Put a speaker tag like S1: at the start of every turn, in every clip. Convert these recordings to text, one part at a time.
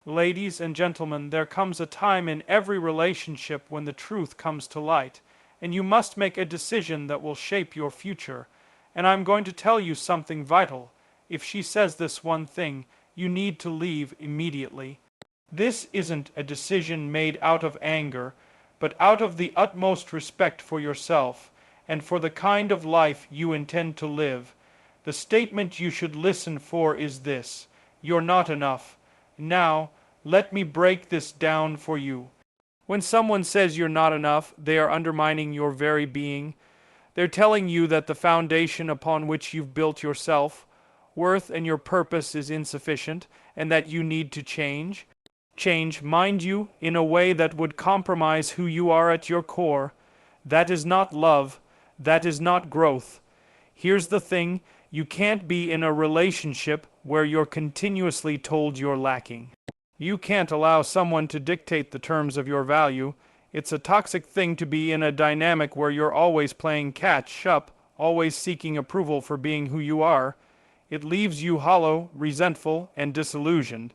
S1: Ladies and gentlemen, there comes a time in every relationship when the truth comes to light, and you must make a decision that will shape your future. And I'm going to tell you something vital. If she says this one thing, you need to leave immediately. This isn't a decision made out of anger, but out of the utmost respect for yourself and for the kind of life you intend to live. The statement you should listen for is this: you're not enough. Now, let me break this down for you. When someone says you're not enough, they are undermining your very being. They're telling you that the foundation upon which you've built yourself, worth, and your purpose is insufficient, and that you need to change. Change, mind you, in a way that would compromise who you are at your core. That is not love. That is not growth. Here's the thing: you can't be in a relationship where you're continuously told you're lacking. You can't allow someone to dictate the terms of your value. It's a toxic thing to be in a dynamic where you're always playing catch up, always seeking approval for being who you are. It leaves you hollow, resentful, and disillusioned.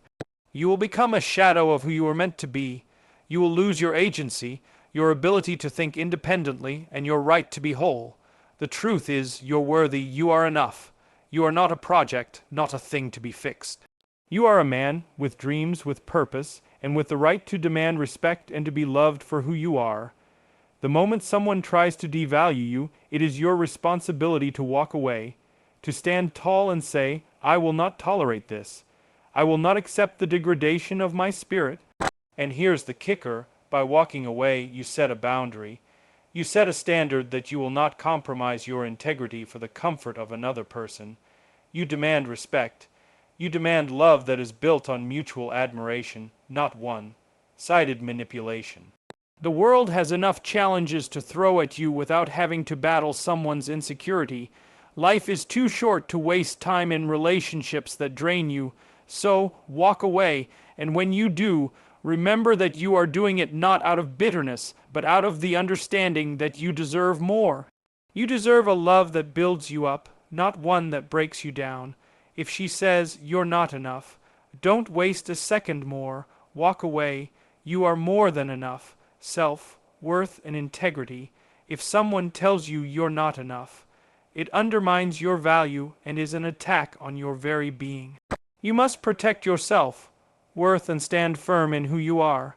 S1: You will become a shadow of who you were meant to be. You will lose your agency, your ability to think independently, and your right to be whole. The truth is, you're worthy, you are enough. You are not a project, not a thing to be fixed. You are a man, with dreams, with purpose, and with the right to demand respect and to be loved for who you are. The moment someone tries to devalue you, it is your responsibility to walk away, to stand tall and say, I will not tolerate this. I will not accept the degradation of my spirit. And here's the kicker: by walking away, you set a boundary. You set a standard that you will not compromise your integrity for the comfort of another person. You demand respect. You demand love that is built on mutual admiration, not one-sided manipulation. The world has enough challenges to throw at you without having to battle someone's insecurity. Life is too short to waste time in relationships that drain you. So, walk away, and when you do, remember that you are doing it not out of bitterness, but out of the understanding that you deserve more. You deserve a love that builds you up, not one that breaks you down. If she says you're not enough, don't waste a second more. Walk away. You are more than enough. Self, worth, and integrity. If someone tells you you're not enough, it undermines your value and is an attack on your very being. You must protect yourself, worth, and stand firm in who you are.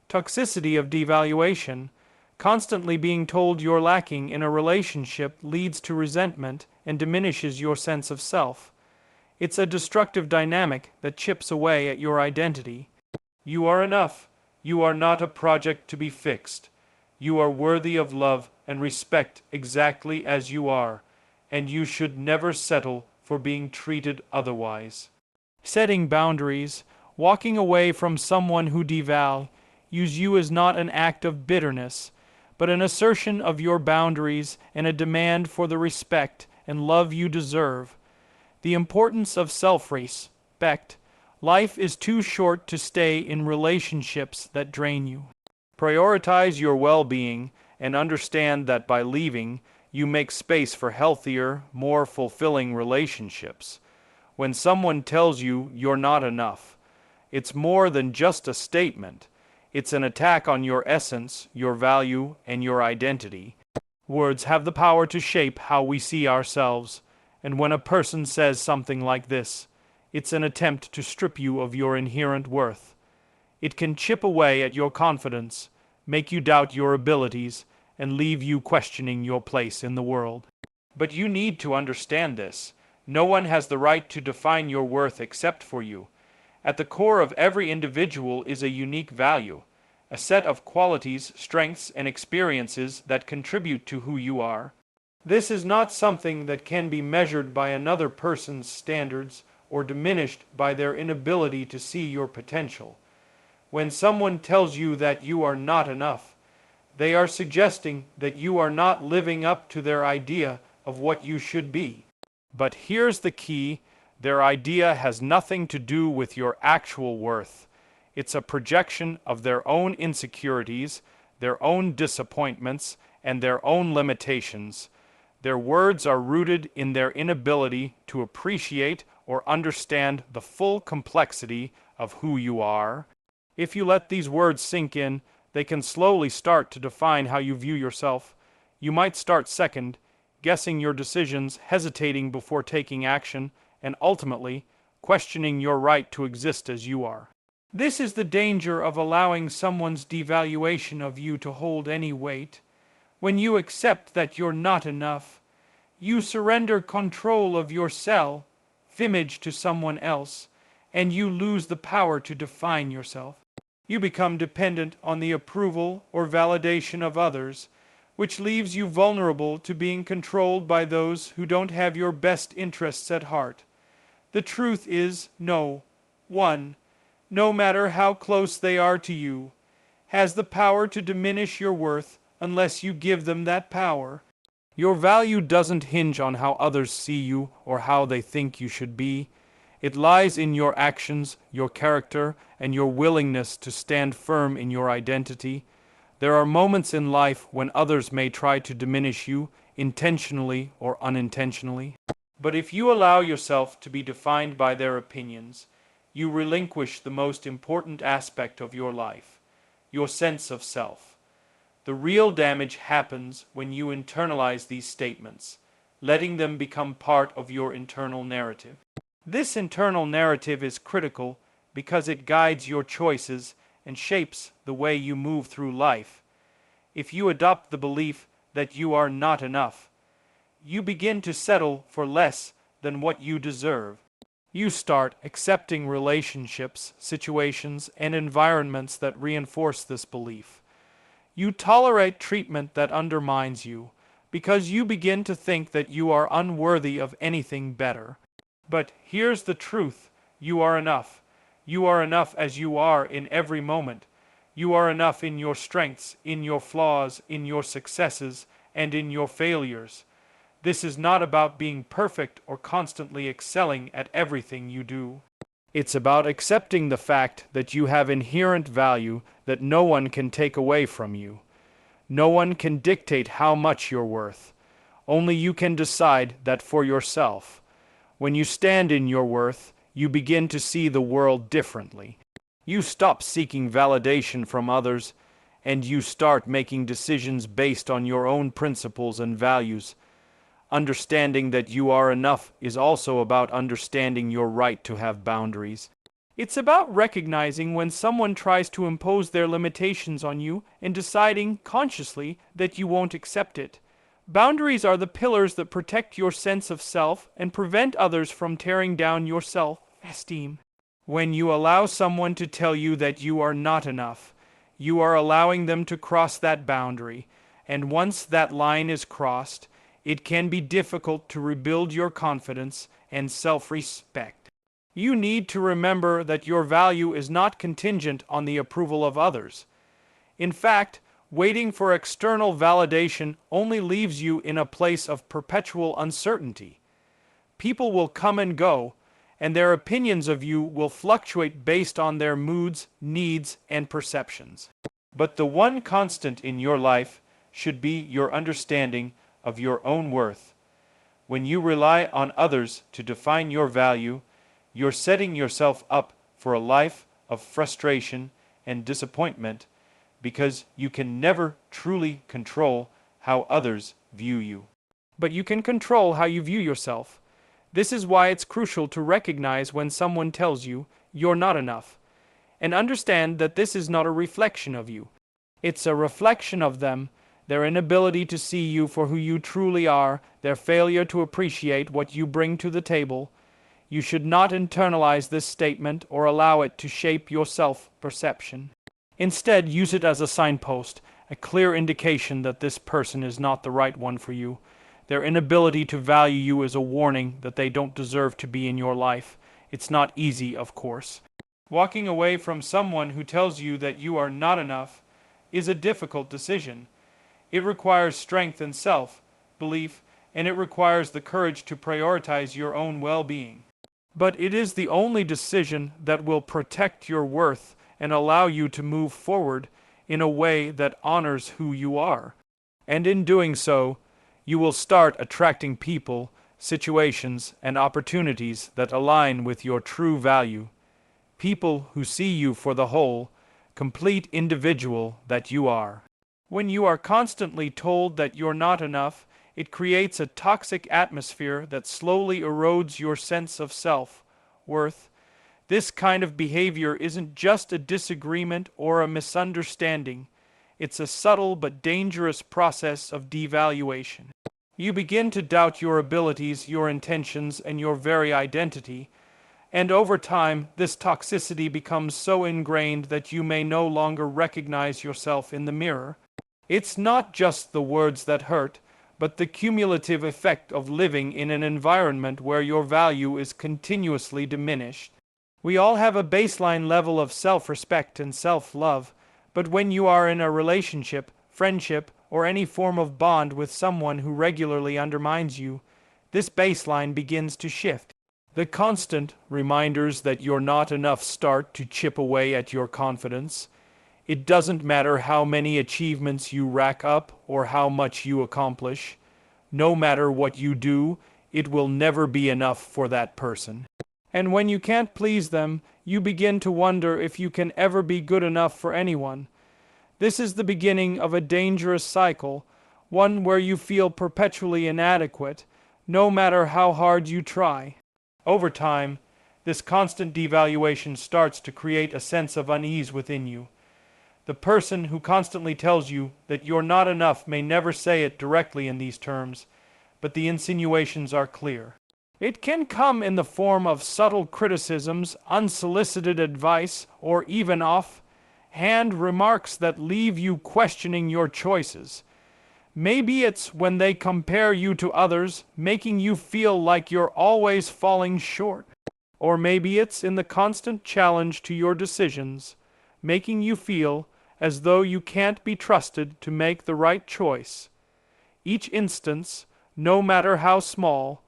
S1: Toxicity of devaluation. Constantly being told you're lacking in a relationship leads to resentment and diminishes your sense of self. It's a destructive dynamic that chips away at your identity. You are enough. You are not a project to be fixed. You are worthy of love and respect exactly as you are, and you should never settle for being treated otherwise. Setting boundaries, walking away from someone who devalues you is not an act of bitterness, but an assertion of your boundaries and a demand for the respect and love you deserve. The importance of self-respect. Life is too short to stay in relationships that drain you. Prioritize your well-being and understand that by leaving, you make space for healthier, more fulfilling relationships. When someone tells you you're not enough, it's more than just a statement. It's an attack on your essence, your value, and your identity. Words have the power to shape how we see ourselves. And when a person says something like this, it's an attempt to strip you of your inherent worth. It can chip away at your confidence, make you doubt your abilities, and leave you questioning your place in the world. But you need to understand this. No one has the right to define your worth except for you. At the core of every individual is a unique value, a set of qualities, strengths, and experiences that contribute to who you are. This is not something that can be measured by another person's standards or diminished by their inability to see your potential. When someone tells you that you are not enough, they are suggesting that you are not living up to their idea of what you should be. But here's the key: their idea has nothing to do with your actual worth. It's a projection of their own insecurities, their own disappointments, and their own limitations. Their words are rooted in their inability to appreciate or understand the full complexity of who you are. If you let these words sink in, they can slowly start to define how you view yourself. You might start second, guessing your decisions, hesitating before taking action, and ultimately, questioning your right to exist as you are. This is the danger of allowing someone's devaluation of you to hold any weight. When you accept that you're not enough, you surrender control of yourself, image to someone else, and you lose the power to define yourself. You become dependent on the approval or validation of others, which leaves you vulnerable to being controlled by those who don't have your best interests at heart. The truth is, no one, no matter how close they are to you, has the power to diminish your worth unless you give them that power. Your value doesn't hinge on how others see you or how they think you should be. It lies in your actions, your character, and your willingness to stand firm in your identity. There are moments in life when others may try to diminish you, intentionally or unintentionally. But if you allow yourself to be defined by their opinions, you relinquish the most important aspect of your life, your sense of self. The real damage happens when you internalize these statements, letting them become part of your internal narrative. This internal narrative is critical because it guides your choices and shapes the way you move through life. If you adopt the belief that you are not enough, you begin to settle for less than what you deserve. You start accepting relationships, situations, and environments that reinforce this belief. You tolerate treatment that undermines you because you begin to think that you are unworthy of anything better. But here's the truth: you are enough. You are enough as you are in every moment. You are enough in your strengths, in your flaws, in your successes, and in your failures. This is not about being perfect or constantly excelling at everything you do. It's about accepting the fact that you have inherent value that no one can take away from you. No one can dictate how much you're worth. Only you can decide that for yourself. When you stand in your worth, you begin to see the world differently. You stop seeking validation from others, and you start making decisions based on your own principles and values. Understanding that you are enough is also about understanding your right to have boundaries. It's about recognizing when someone tries to impose their limitations on you and deciding consciously that you won't accept it. Boundaries are the pillars that protect your sense of self and prevent others from tearing down your self-esteem. When you allow someone to tell you that you are not enough, you are allowing them to cross that boundary, and once that line is crossed, it can be difficult to rebuild your confidence and self-respect. You need to remember that your value is not contingent on the approval of others. In fact, waiting for external validation only leaves you in a place of perpetual uncertainty. People will come and go, and their opinions of you will fluctuate based on their moods, needs, and perceptions. But the one constant in your life should be your understanding of your own worth. When you rely on others to define your value, you're setting yourself up for a life of frustration and disappointment because you can never truly control how others view you. But you can control how you view yourself. This is why it's crucial to recognize when someone tells you you're not enough, and understand that this is not a reflection of you. It's a reflection of them, their inability to see you for who you truly are, their failure to appreciate what you bring to the table. You should not internalize this statement or allow it to shape your self-perception. Instead, use it as a signpost, a clear indication that this person is not the right one for you. Their inability to value you is a warning that they don't deserve to be in your life. It's not easy, of course. Walking away from someone who tells you that you are not enough is a difficult decision. It requires strength and self-belief, and it requires the courage to prioritize your own well-being. But it is the only decision that will protect your worth and allow you to move forward in a way that honors who you are. And in doing so, you will start attracting people, situations, and opportunities that align with your true value. people who see you for the whole, complete individual that you are. When you are constantly told that you're not enough, it creates a toxic atmosphere that slowly erodes your sense of self-worth. This kind of behavior isn't just a disagreement or a misunderstanding. It's a subtle but dangerous process of devaluation. You begin to doubt your abilities, your intentions, and your very identity. And over time, this toxicity becomes so ingrained that you may no longer recognize yourself in the mirror. It's not just the words that hurt, but the cumulative effect of living in an environment where your value is continuously diminished. We all have a baseline level of self-respect and self-love, but when you are in a relationship, friendship, or any form of bond with someone who regularly undermines you, this baseline begins to shift. The constant reminders that you're not enough start to chip away at your confidence. It doesn't matter how many achievements you rack up or how much you accomplish. No matter what you do, it will never be enough for that person. And when you can't please them, you begin to wonder if you can ever be good enough for anyone. This is the beginning of a dangerous cycle, one where you feel perpetually inadequate, no matter how hard you try. Over time, this constant devaluation starts to create a sense of unease within you. The person who constantly tells you that you're not enough may never say it directly in these terms, but the insinuations are clear. It can come in the form of subtle criticisms, unsolicited advice, or even off-hand remarks that leave you questioning your choices. Maybe it's when they compare you to others, making you feel like you're always falling short. Or maybe it's in the constant challenge to your decisions, making you feel as though you can't be trusted to make the right choice. Each instance, no matter how small,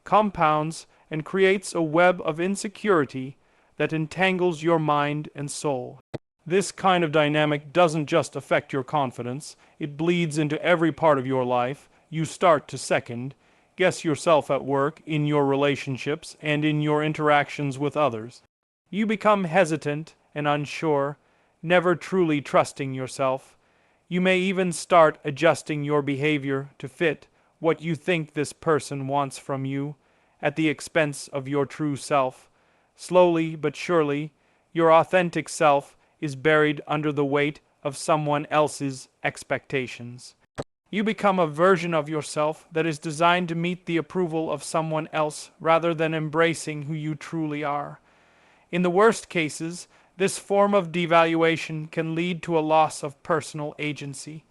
S1: compounds and creates a web of insecurity that entangles your mind and soul. This kind of dynamic doesn't just affect your confidence, it bleeds into every part of your life. You start to second, guess yourself at work, in your relationships, and in your interactions with others. You become hesitant and unsure, never truly trusting yourself. You may even start adjusting your behavior to fit what you think this person wants from you, at the expense of your true self. Slowly but surely, your authentic self is buried under the weight of someone else's expectations. You become a version of yourself that is designed to meet the approval of someone else rather than embracing who you truly are. In the worst cases, this form of devaluation can lead to a loss of personal agency.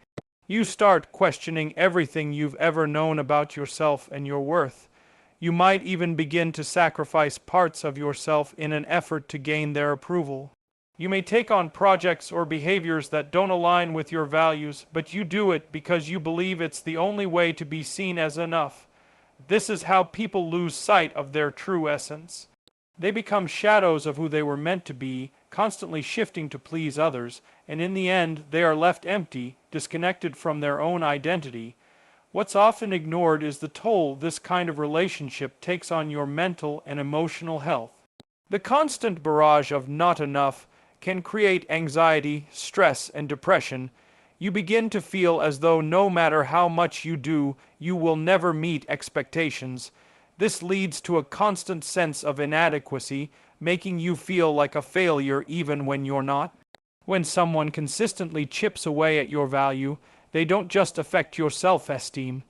S1: You start questioning everything you've ever known about yourself and your worth. You might even begin to sacrifice parts of yourself in an effort to gain their approval. You may take on projects or behaviors that don't align with your values, but you do it because you believe it's the only way to be seen as enough. This is how people lose sight of their true essence. They become shadows of who they were meant to be, constantly shifting to please others, and in the end they are left empty, disconnected from their own identity. What's often ignored is the toll this kind of relationship takes on your mental and emotional health. The constant barrage of not enough can create anxiety, stress, and depression. You begin to feel as though no matter how much you do, you will never meet expectations. This leads to a constant sense of inadequacy, making you feel like a failure even when you're not. When someone consistently chips away at your value, they don't just affect your self-esteem.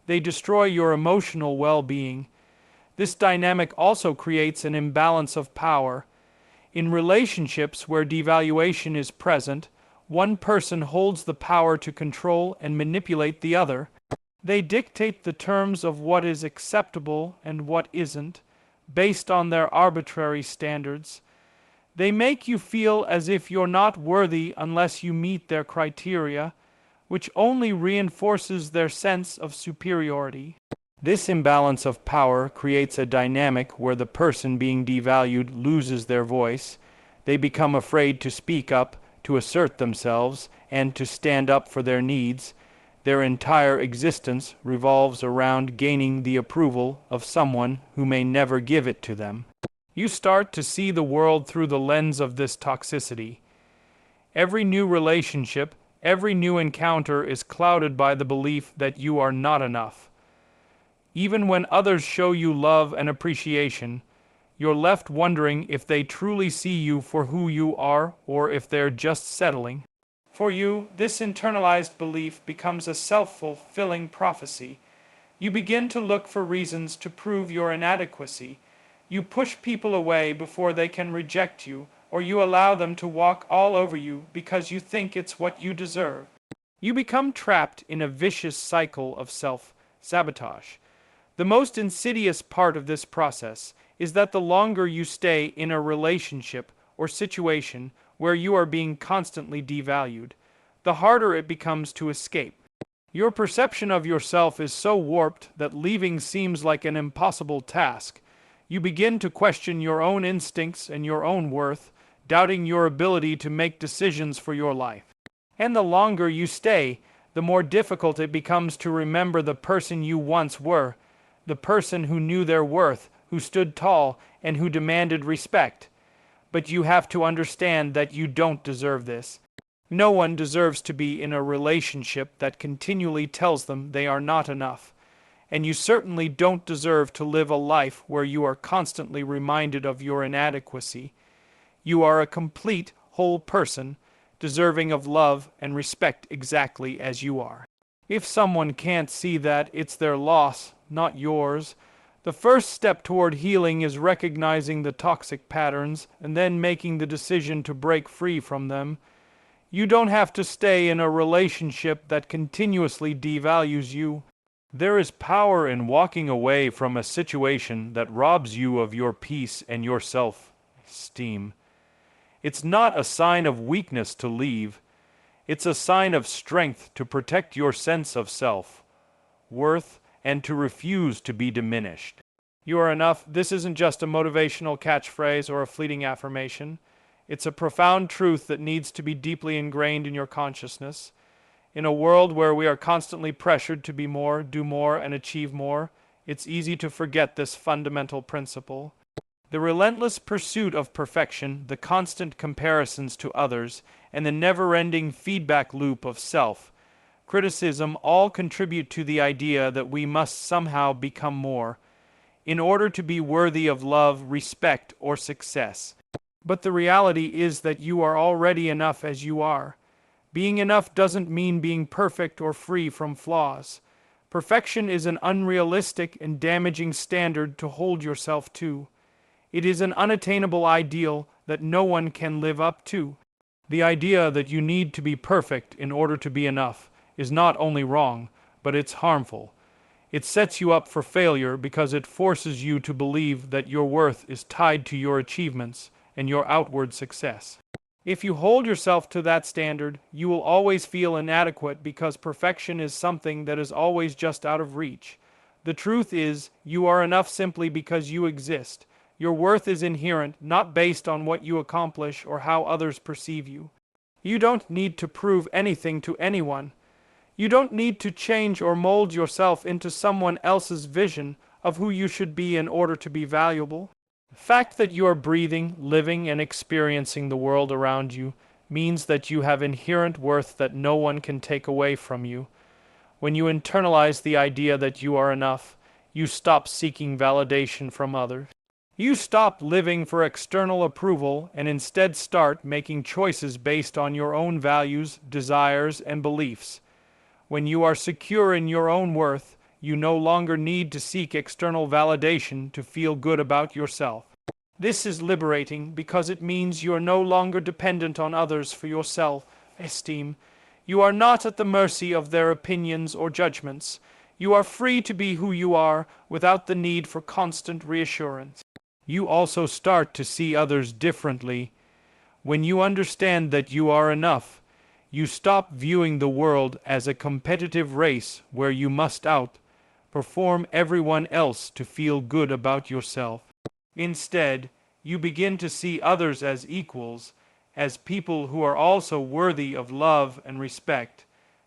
S1: They destroy your emotional well-being. This dynamic also creates an imbalance of power. In relationships where devaluation is present, one person holds the power to control and manipulate the other. They dictate the terms of what is acceptable and what isn't, based on their arbitrary standards. They make you feel as if you're not worthy unless you meet their criteria, which only reinforces their sense of superiority. This imbalance of power creates a dynamic where the person being devalued loses their voice. They become afraid to speak up, to assert themselves, and to stand up for their needs. Their entire existence revolves around gaining the approval of someone who may never give it to them. You start to see the world through the lens of this toxicity. Every new relationship, every new encounter is clouded by the belief that you are not enough. Even when others show you love and appreciation, you're left wondering if they truly see you for who you are or if they're just settling. For you, this internalized belief becomes a self-fulfilling prophecy. You begin to look for reasons to prove your inadequacy. You push people away before they can reject you, or you allow them to walk all over you because you think it's what you deserve. You become trapped in a vicious cycle of self-sabotage. The most insidious part of this process is that the longer you stay in a relationship or situation where you are being constantly devalued, the harder it becomes to escape. Your perception of yourself is so warped that leaving seems like an impossible task. You begin to question your own instincts and your own worth, doubting your ability to make decisions for your life. And the longer you stay, the more difficult it becomes to remember the person you once were, the person who knew their worth, who stood tall, and who demanded respect. But you have to understand that you don't deserve this. No one deserves to be in a relationship that continually tells them they are not enough. And you certainly don't deserve to live a life where you are constantly reminded of your inadequacy. You are a complete, whole person, deserving of love and respect exactly as you are. If someone can't see that, it's their loss, not yours. The first step toward healing is recognizing the toxic patterns and then making the decision to break free from them. You don't have to stay in a relationship that continuously devalues you. There is power in walking away from a situation that robs you of your peace and your self-esteem. It's not a sign of weakness to leave. It's a sign of strength to protect your sense of self-worth and to refuse to be diminished. You are enough. This isn't just a motivational catchphrase or a fleeting affirmation. It's a profound truth that needs to be deeply ingrained in your consciousness. In a world where we are constantly pressured to be more, do more, and achieve more, it's easy to forget this fundamental principle. The relentless pursuit of perfection, the constant comparisons to others, and the never-ending feedback loop of self-criticism all contribute to the idea that we must somehow become more in order to be worthy of love, respect, or success. But the reality is that you are already enough as you are. Being enough doesn't mean being perfect or free from flaws. Perfection is an unrealistic and damaging standard to hold yourself to. It is an unattainable ideal that no one can live up to. The idea that you need to be perfect in order to be enough is not only wrong, but it's harmful. It sets you up for failure because it forces you to believe that your worth is tied to your achievements and your outward success. If you hold yourself to that standard, you will always feel inadequate because perfection is something that is always just out of reach. The truth is, you are enough simply because you exist. Your worth is inherent, not based on what you accomplish or how others perceive you. You don't need to prove anything to anyone. You don't need to change or mold yourself into someone else's vision of who you should be in order to be valuable. The fact that you are breathing, living, and experiencing the world around you means that you have inherent worth that no one can take away from you. When you internalize the idea that you are enough, you stop seeking validation from others. You stop living for external approval and instead start making choices based on your own values, desires, and beliefs. When you are secure in your own worth, you no longer need to seek external validation to feel good about yourself. This is liberating because it means you are no longer dependent on others for your self-esteem. You are not at the mercy of their opinions or judgments. You are free to be who you are without the need for constant reassurance. You also start to see others differently. When you understand that you are enough, you stop viewing the world as a competitive race where you must outperform everyone else to feel good about yourself. Instead, you begin to see others as equals, as people who are also worthy of love and respect,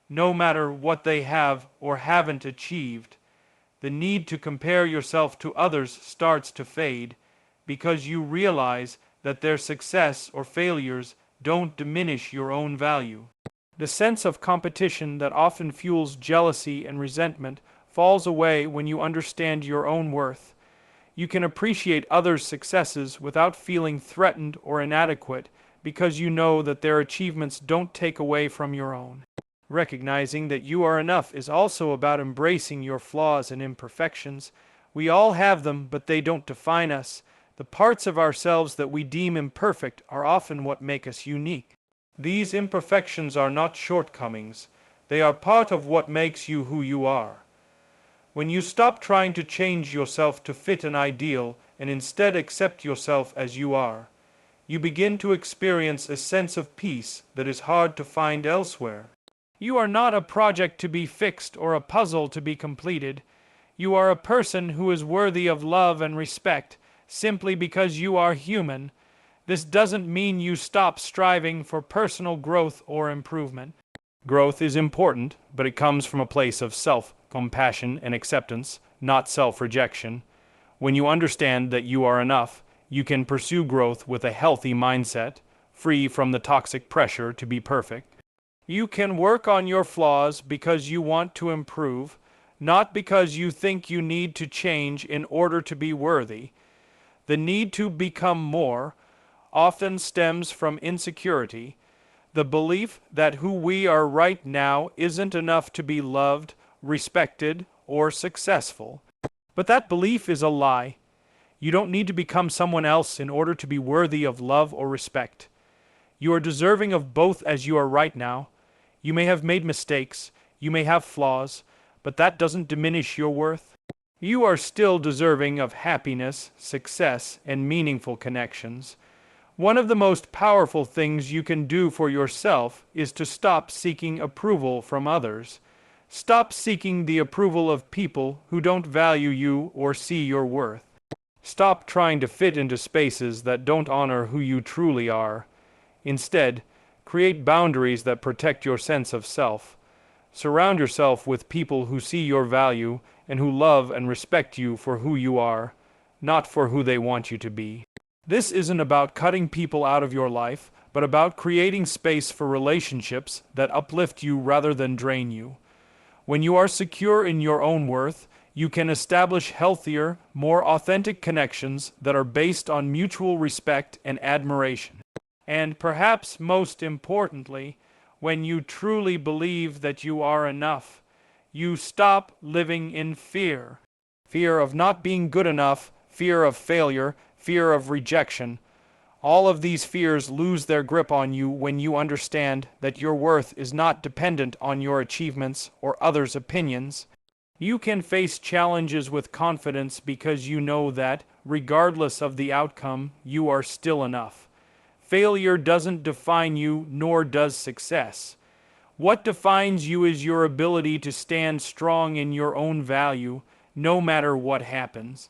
S1: no matter what they have or haven't achieved. The need to compare yourself to others starts to fade. because you realize that their success or failures don't diminish your own value. The sense of competition that often fuels jealousy and resentment falls away when you understand your own worth. You can appreciate others' successes without feeling threatened or inadequate because you know that their achievements don't take away from your own. Recognizing that you are enough is also about embracing your flaws and imperfections. We all have them, but they don't define us. The parts of ourselves that we deem imperfect are often what make us unique. These imperfections are not shortcomings. They are part of what makes you who you are. When you stop trying to change yourself to fit an ideal and instead accept yourself as you are, you begin to experience a sense of peace that is hard to find elsewhere. You are not a project to be fixed or a puzzle to be completed. You are a person who is worthy of love and respect simply because you are human. This doesn't mean you stop striving for personal growth or improvement. Growth is important, but it comes from a place of self-compassion and acceptance, not self-rejection. When you understand that you are enough, you can pursue growth with a healthy mindset, free from the toxic pressure to be perfect. You can work on your flaws because you want to improve, not because you think you need to change in order to be worthy. The need to become more often stems from insecurity, the belief that who we are right now isn't enough to be loved, respected, or successful. But that belief is a lie. You don't need to become someone else in order to be worthy of love or respect. You are deserving of both as you are right now. You may have made mistakes, you may have flaws, but that doesn't diminish your worth. You are still deserving of happiness, success, and meaningful connections. One of the most powerful things you can do for yourself is to stop seeking approval from others. Stop seeking the approval of people who don't value you or see your worth. Stop trying to fit into spaces that don't honor who you truly are. Instead, create boundaries that protect your sense of self. Surround yourself with people who see your value and who love and respect you for who you are, not for who they want you to be. This isn't about cutting people out of your life, but about creating space for relationships that uplift you rather than drain you. When you are secure in your own worth, you can establish healthier, more authentic connections that are based on mutual respect and admiration. And perhaps most importantly, when you truly believe that you are enough, you stop living in fear. Fear of not being good enough, fear of failure, fear of rejection. All of these fears lose their grip on you when you understand that your worth is not dependent on your achievements or others' opinions. You can face challenges with confidence because you know that, regardless of the outcome, you are still enough. Failure doesn't define you, nor does success. What defines you is your ability to stand strong in your own value, no matter what happens.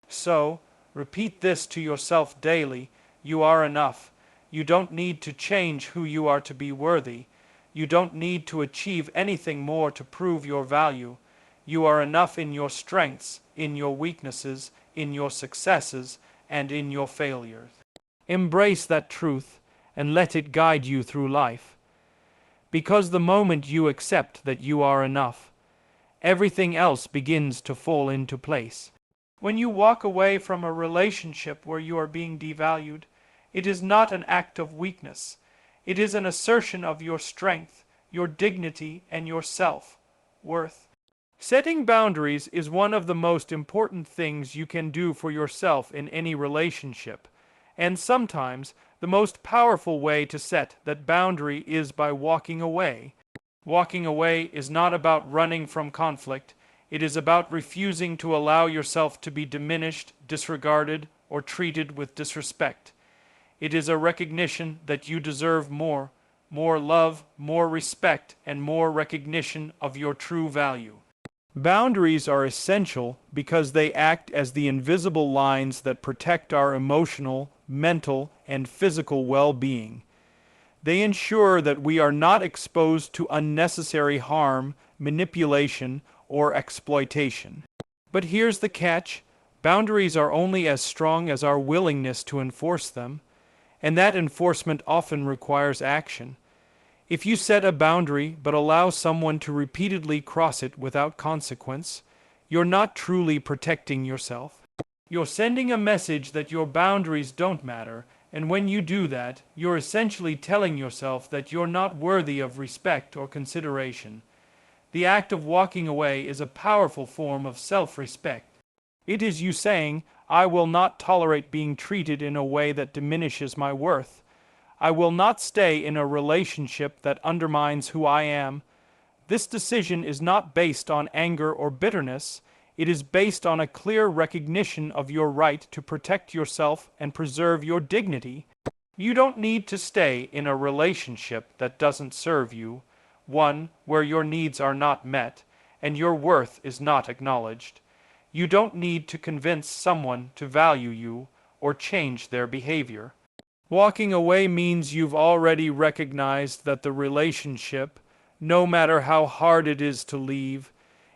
S1: So, repeat this to yourself daily. You are enough. You don't need to change who you are to be worthy. You don't need to achieve anything more to prove your value. You are enough in your strengths, in your weaknesses, in your successes, and in your failures. Embrace that truth and let it guide you through life. Because the moment you accept that you are enough, everything else begins to fall into place. When you walk away from a relationship where you are being devalued, it is not an act of weakness. It is an assertion of your strength, your dignity, and your self-worth. Setting boundaries is one of the most important things you can do for yourself in any relationship. And sometimes, the most powerful way to set that boundary is by walking away. Walking away is not about running from conflict. It is about refusing to allow yourself to be diminished, disregarded, or treated with disrespect. It is a recognition that you deserve more love, more respect, and more recognition of your true value. Boundaries are essential because they act as the invisible lines that protect our emotional, mental, and physical well-being. They ensure that we are not exposed to unnecessary harm, manipulation, or exploitation. But here's the catch. Boundaries are only as strong as our willingness to enforce them, and that enforcement often requires action. If you set a boundary but allow someone to repeatedly cross it without consequence, you're not truly protecting yourself. You're sending a message that your boundaries don't matter, and when you do that, you're essentially telling yourself that you're not worthy of respect or consideration. The act of walking away is a powerful form of self-respect. It is you saying, "I will not tolerate being treated in a way that diminishes my worth. I will not stay in a relationship that undermines who I am." This decision is not based on anger or bitterness. It is based on a clear recognition of your right to protect yourself and preserve your dignity. You don't need to stay in a relationship that doesn't serve you, one where your needs are not met and your worth is not acknowledged. You don't need to convince someone to value you or change their behavior. Walking away means you've already recognized that the relationship, no matter how hard it is to leave,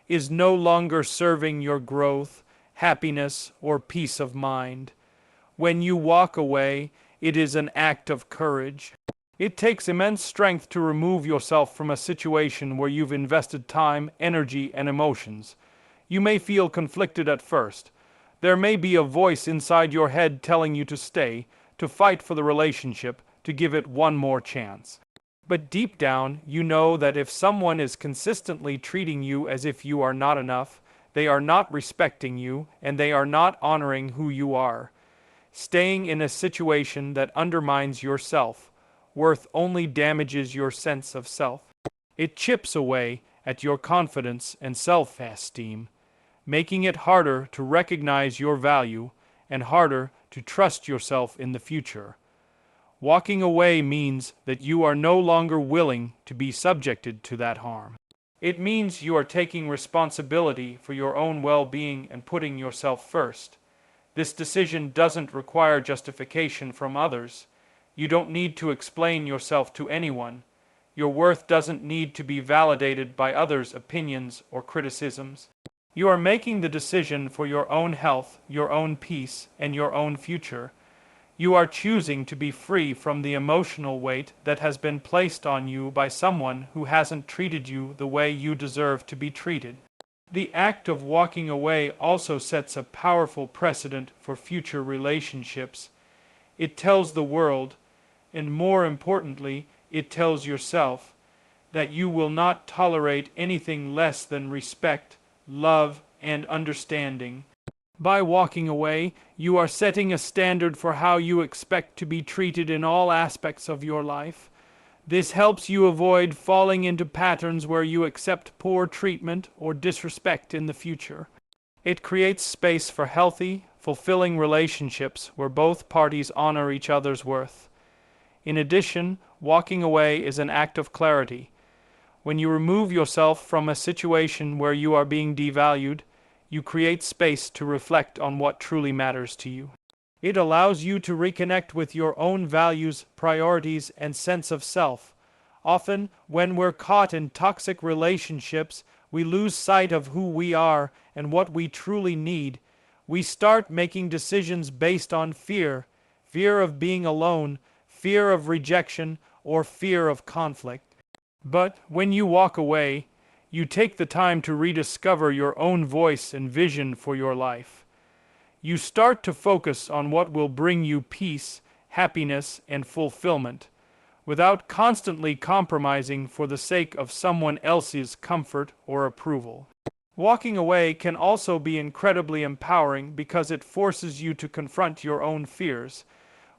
S1: is no longer serving your growth, happiness, or peace of mind. When you walk away, it is an act of courage. It takes immense strength to remove yourself from a situation where you've invested time, energy, and emotions. You may feel conflicted at first. There may be a voice inside your head telling you to stay, to fight for the relationship, to give it one more chance. But deep down, you know that if someone is consistently treating you as if you are not enough, they are not respecting you, and they are not honoring who you are. Staying in a situation that undermines your self-worth only damages your sense of self. It chips away at your confidence and self-esteem, making it harder to recognize your value and harder to trust yourself in the future. Walking away means that you are no longer willing to be subjected to that harm. It means you are taking responsibility for your own well-being and putting yourself first. This decision doesn't require justification from others. You don't need to explain yourself to anyone. Your worth doesn't need to be validated by others' opinions or criticisms. You are making the decision for your own health, your own peace, and your own future. You are choosing to be free from the emotional weight that has been placed on you by someone who hasn't treated you the way you deserve to be treated. The act of walking away also sets a powerful precedent for future relationships. It tells the world, and more importantly, it tells yourself, that you will not tolerate anything less than respect, love, and understanding. By walking away, you are setting a standard for how you expect to be treated in all aspects of your life. This helps you avoid falling into patterns where you accept poor treatment or disrespect in the future. It creates space for healthy, fulfilling relationships where both parties honor each other's worth. In addition, walking away is an act of clarity. When you remove yourself from a situation where you are being devalued, you create space to reflect on what truly matters to you. It allows you to reconnect with your own values, priorities, and sense of self. Often, when we're caught in toxic relationships, we lose sight of who we are and what we truly need. We start making decisions based on fear of being alone, fear of rejection, or fear of conflict. But when you walk away, you take the time to rediscover your own voice and vision for your life. You start to focus on what will bring you peace, happiness, and fulfillment, without constantly compromising for the sake of someone else's comfort or approval. Walking away can also be incredibly empowering because it forces you to confront your own fears.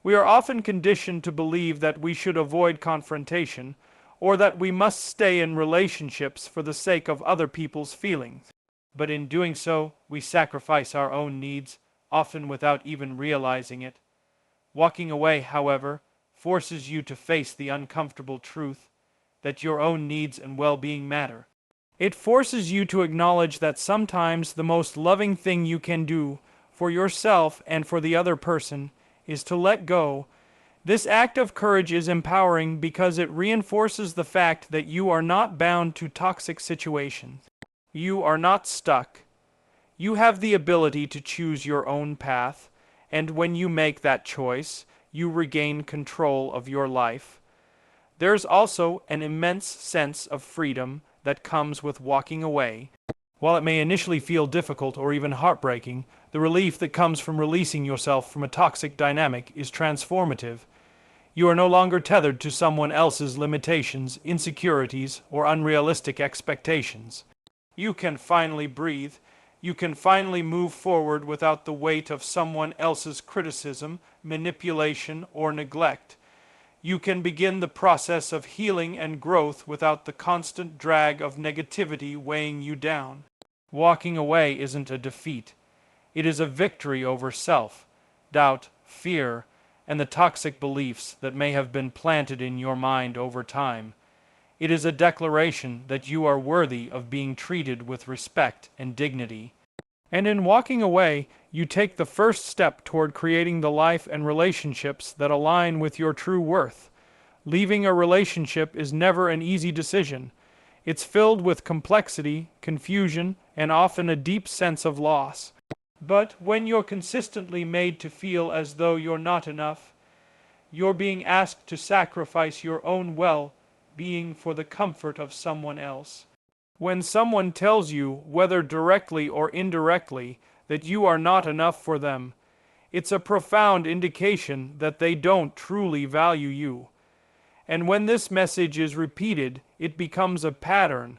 S1: We are often conditioned to believe that we should avoid confrontation, or that we must stay in relationships for the sake of other people's feelings. But in doing so, we sacrifice our own needs, often without even realizing it. Walking away, however, forces you to face the uncomfortable truth that your own needs and well-being matter. It forces you to acknowledge that sometimes the most loving thing you can do for yourself and for the other person is to let go. This act of courage is empowering because it reinforces the fact that you are not bound to toxic situations. You are not stuck. You have the ability to choose your own path, and when you make that choice, you regain control of your life. There's also an immense sense of freedom that comes with walking away. While it may initially feel difficult or even heartbreaking, the relief that comes from releasing yourself from a toxic dynamic is transformative. You are no longer tethered to someone else's limitations, insecurities, or unrealistic expectations. You can finally breathe. You can finally move forward without the weight of someone else's criticism, manipulation, or neglect. You can begin the process of healing and growth without the constant drag of negativity weighing you down. Walking away isn't a defeat. It is a victory over self, doubt, fear, and the toxic beliefs that may have been planted in your mind over time. It is a declaration that you are worthy of being treated with respect and dignity. And in walking away, you take the first step toward creating the life and relationships that align with your true worth. Leaving a relationship is never an easy decision. It's filled with complexity, confusion, and often a deep sense of loss. But when you're consistently made to feel as though you're not enough, you're being asked to sacrifice your own well-being for the comfort of someone else. When someone tells you, whether directly or indirectly, that you are not enough for them, it's a profound indication that they don't truly value you. And when this message is repeated, it becomes a pattern,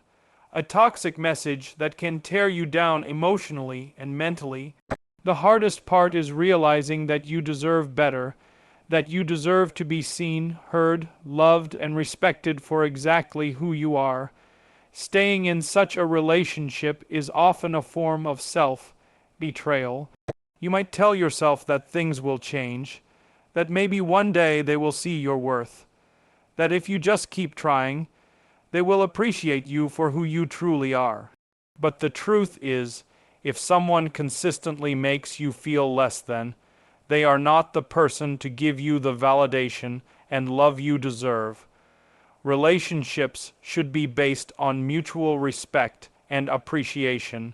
S1: a toxic message that can tear you down emotionally and mentally. The hardest part is realizing that you deserve better, that you deserve to be seen, heard, loved, and respected for exactly who you are. Staying in such a relationship is often a form of self-betrayal. You might tell yourself that things will change, that maybe one day they will see your worth, that if you just keep trying, they will appreciate you for who you truly are. But the truth is, if someone consistently makes you feel less than, they are not the person to give you the validation and love you deserve. Relationships should be based on mutual respect and appreciation,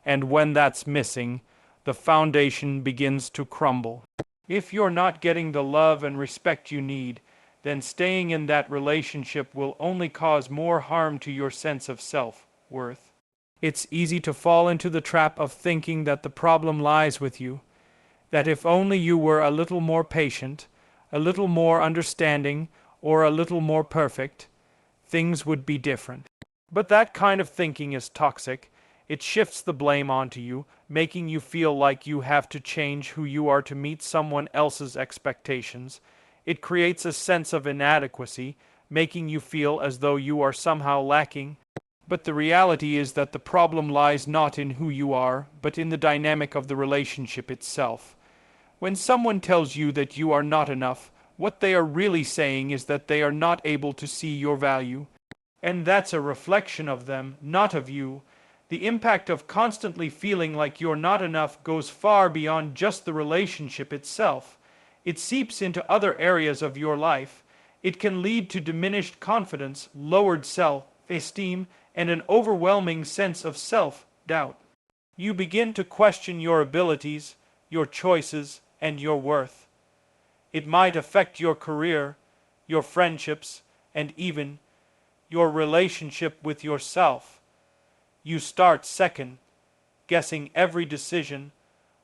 S1: and when that's missing, the foundation begins to crumble. If you're not getting the love and respect you need, then staying in that relationship will only cause more harm to your sense of self-worth. It's easy to fall into the trap of thinking that the problem lies with you, that if only you were a little more patient, a little more understanding, or a little more perfect, things would be different. But that kind of thinking is toxic. It shifts the blame onto you, making you feel like you have to change who you are to meet someone else's expectations. It creates a sense of inadequacy, making you feel as though you are somehow lacking. But the reality is that the problem lies not in who you are, but in the dynamic of the relationship itself. When someone tells you that you are not enough, what they are really saying is that they are not able to see your value. And that's a reflection of them, not of you. The impact of constantly feeling like you're not enough goes far beyond just the relationship itself. It seeps into other areas of your life. It can lead to diminished confidence, lowered self-esteem, and an overwhelming sense of self-doubt. You begin to question your abilities, your choices, and your worth. It might affect your career, your friendships, and even your relationship with yourself. You start second-guessing every decision,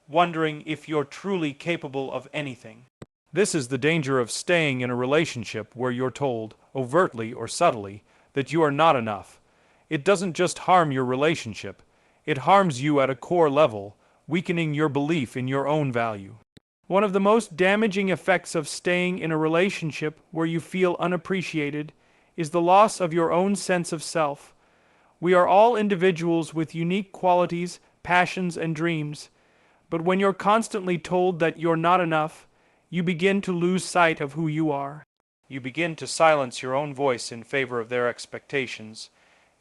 S1: wondering if you're truly capable of anything. This is the danger of staying in a relationship where you're told, overtly or subtly, that you are not enough. It doesn't just harm your relationship, it harms you at a core level, weakening your belief in your own value. One of the most damaging effects of staying in a relationship where you feel unappreciated is the loss of your own sense of self. We are all individuals with unique qualities, passions, and dreams, but when you're constantly told that you're not enough, you begin to lose sight of who you are. You begin to silence your own voice in favor of their expectations.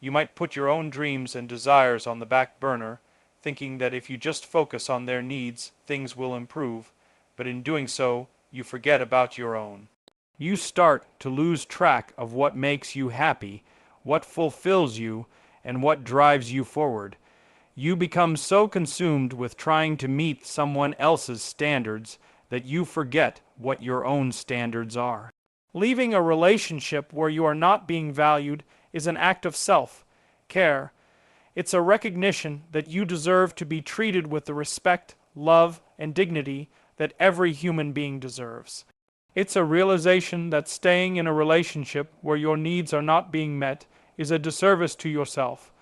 S1: You might put your own dreams and desires on the back burner, thinking that if you just focus on their needs, things will improve. But in doing so, you forget about your own. You start to lose track of what makes you happy, what fulfills you, and what drives you forward. You become so consumed with trying to meet someone else's standards that you forget what your own standards are. Leaving a relationship where you are not being valued is an act of self-care. It's a recognition that you deserve to be treated with the respect, love, and dignity that every human being deserves. It's a realization that staying in a relationship where your needs are not being met is a disservice to yourself.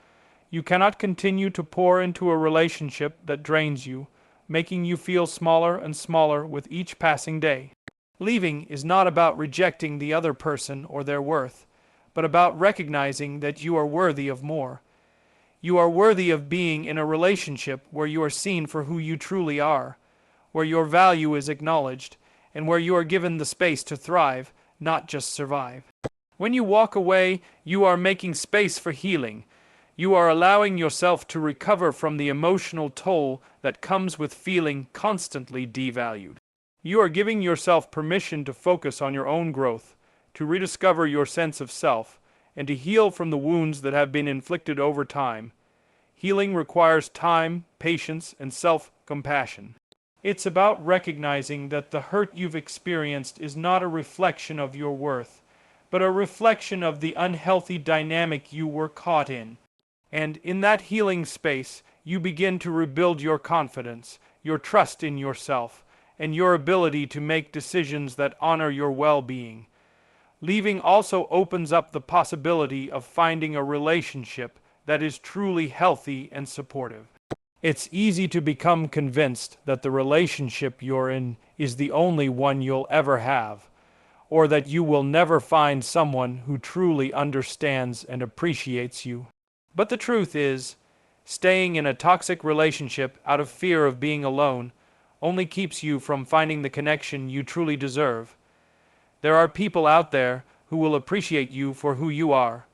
S1: You cannot continue to pour into a relationship that drains you, making you feel smaller and smaller with each passing day. Leaving is not about rejecting the other person or their worth, but about recognizing that you are worthy of more. You are worthy of being in a relationship where you are seen for who you truly are, where your value is acknowledged, and where you are given the space to thrive, not just survive. When you walk away, you are making space for healing. You are allowing yourself to recover from the emotional toll that comes with feeling constantly devalued. You are giving yourself permission to focus on your own growth, to rediscover your sense of self, and to heal from the wounds that have been inflicted over time. Healing requires time, patience, and self-compassion. It's about recognizing that the hurt you've experienced is not a reflection of your worth, but a reflection of the unhealthy dynamic you were caught in. And in that healing space, you begin to rebuild your confidence, your trust in yourself, and your ability to make decisions that honor your well-being. Leaving also opens up the possibility of finding a relationship that is truly healthy and supportive. It's easy to become convinced that the relationship you're in is the only one you'll ever have, or that you will never find someone who truly understands and appreciates you. But the truth is, staying in a toxic relationship out of fear of being alone only keeps you from finding the connection you truly deserve. There are people out there who will appreciate you for who you are,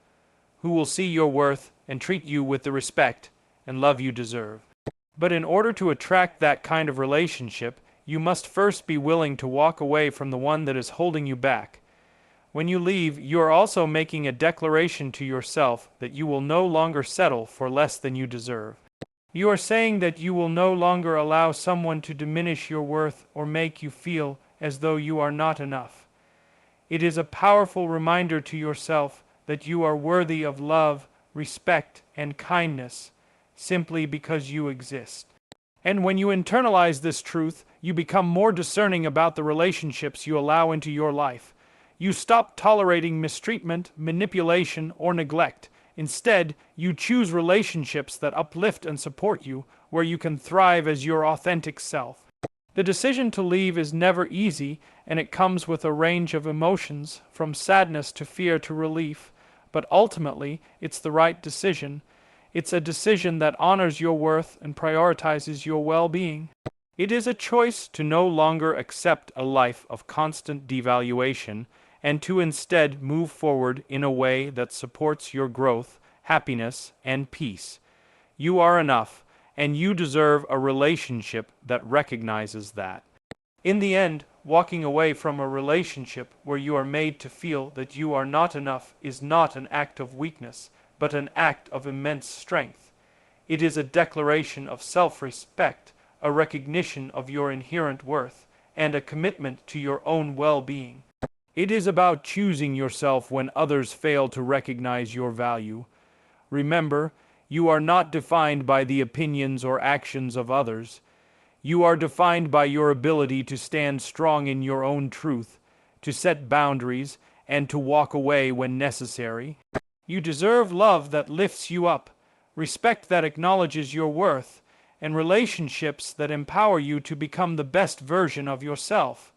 S1: who will see your worth and treat you with the respect and love you deserve. But in order to attract that kind of relationship, you must first be willing to walk away from the one that is holding you back. When you leave, you are also making a declaration to yourself that you will no longer settle for less than you deserve. You are saying that you will no longer allow someone to diminish your worth or make you feel as though you are not enough. It is a powerful reminder to yourself that you are worthy of love, respect, and kindness simply because you exist. And when you internalize this truth, you become more discerning about the relationships you allow into your life. You stop tolerating mistreatment, manipulation, or neglect. Instead, you choose relationships that uplift and support you, where you can thrive as your authentic self. The decision to leave is never easy, and it comes with a range of emotions, from sadness to fear to relief, but ultimately, it's the right decision. It's a decision that honors your worth and prioritizes your well-being. It is a choice to no longer accept a life of constant devaluation, and to instead move forward in a way that supports your growth, happiness, and peace. You are enough, and you deserve a relationship that recognizes that. In the end, walking away from a relationship where you are made to feel that you are not enough is not an act of weakness, but an act of immense strength. It is a declaration of self-respect, a recognition of your inherent worth, and a commitment to your own well-being. It is about choosing yourself when others fail to recognize your value. Remember, you are not defined by the opinions or actions of others. You are defined by your ability to stand strong in your own truth, to set boundaries, and to walk away when necessary. You deserve love that lifts you up, respect that acknowledges your worth, and relationships that empower you to become the best version of yourself.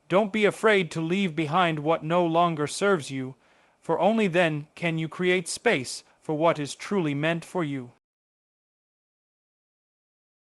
S1: Don't be afraid to leave behind what no longer serves you, for only then can you create space for what is truly meant for you.